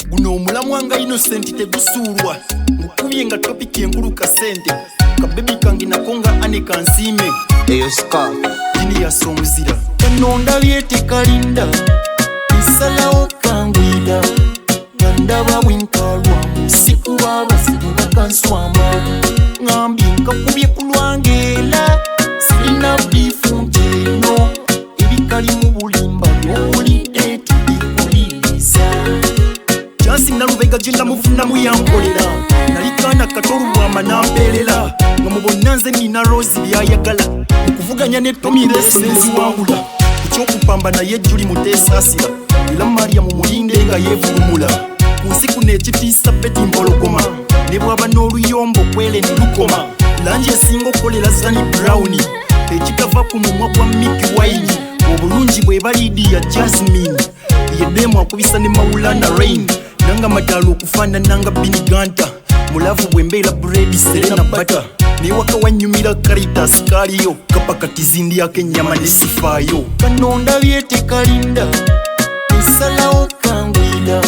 guno omulamu wanga Innocent tegusuulwa mukubye nga topic enkulu kasente kabebi kange nako nga ane kansime eyo Scoffi jini ya Omuzira kano ndabye tekalinda isalawo kangwida ngandaba bwenkalwa musiku wabasibu bakanswama ngambi nkakubye kulwangela sirina bifu nteno ebikali mu bulimba byowulidde Tobikuliriza jansi nalubega gye namufunamu yankolera nalikana katolubwama nampeerera nga mu bonna nze nina Rose byayagala okuvuganya ne Tobikuliriza nenziwangula ekyokupamba naye Juli muteesaasira era Maria mu mulinde nga yeevulumula ku nsi kuno ekitiisa Beti mpologoma ne bwaba n'oluyombo kwele ne lukoma langi esinga okukolera Zani Brown ekitava ku mumwa gwa Mickey Wine obulungi bwe balidiya Jasmine yeddemu akubisa ne Maulana Rain nanga madalo okufaanana nga Biniganta mulavu bwembeera Bread Serena Butter newaka wanyumira Caritas kaliyo kapakati zindyako ennyama nesifaayo kano ndabye tekalinda esalawo kangwida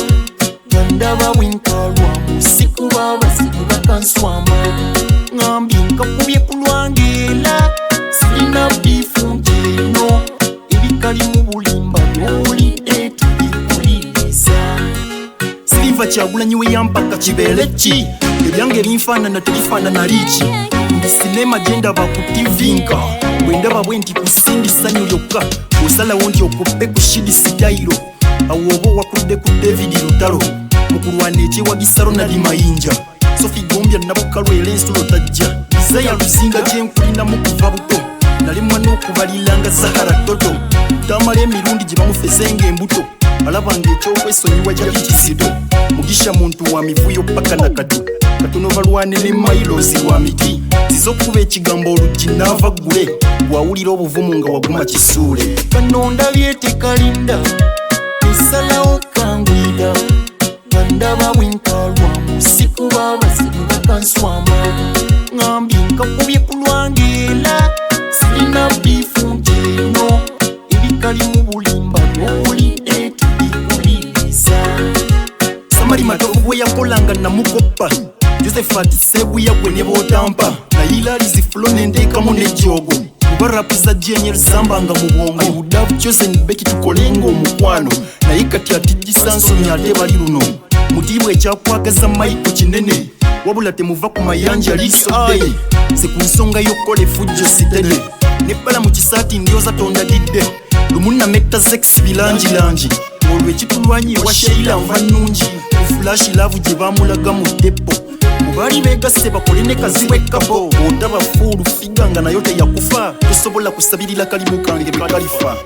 ngandaba bwenkalwa musiku babasibu bakanswama ngambi nkakubye kulwangela sirina bifu nteno ebikali mu bulimba byowulidde Tobikuliriza Silva Kyagulanyi we yampaka kibeere ki ebyange binfaanana tebifaanana liiki ndi sinema gye ndaba ku TV nka bwe ndaba bwe nti kusindi ssanyu lyokka osalawo nti okuppe ku Shidi Sitayiro awo oba owakudde ku David Lutalo mukulwana ekyewagisa Ronald Mayinja Scoffi Gombya nabukalwa era ensulo tajja Isaiah Luzinga gye nkulinamu kuva buto nalemwa n'okubalira nga Zahara Toto tamala emirundi gye bamufezenga embuto alabanga ekyokwesonyiwa gyali kisito mugisha muntu wa mivuyo paka nakati katono balwane ne mailozi wa miti zizokuba ekigambo oluggi naava ggule bwawulira obuvumu nga waguma kisuule kano ndabye tekalinda esalawo kangwida ngandaba bwenkalwa musiku babasibu bakanswama ngambi nkakubye kulwangela sirina bifu nteno ebikali mu bulimba byowulidde Tobikuliriza Samari matovu bwe yakolanga namukoppa Josephat Sebuya gwe ne bootampa nayilalizi fulo nenteekamu n'ejjoogo kuba rapiza Jenyel zambanga mu bwongo I would have chosen Becky tukolenga omukwano naye kati atijjisa nsonyi ate bali luno mutiibwa ekyakwagaza Michael kinene wabula temuva ku mayanja lisodde nze ku nsonga y'okukola effujjo sitene nebbala mu kisaati ndyoza tondagidde lumunametta sex bilangilangi olwo ekitulwanyi ewa Sheila nva nnungi ku flash love gye baamulaga mu depo mubaali beegasse bakole ne kazibu ekkapo otaba fuulu figa nga nayo teyakufa tosobola kusabirira kalimu kange bwe kalifa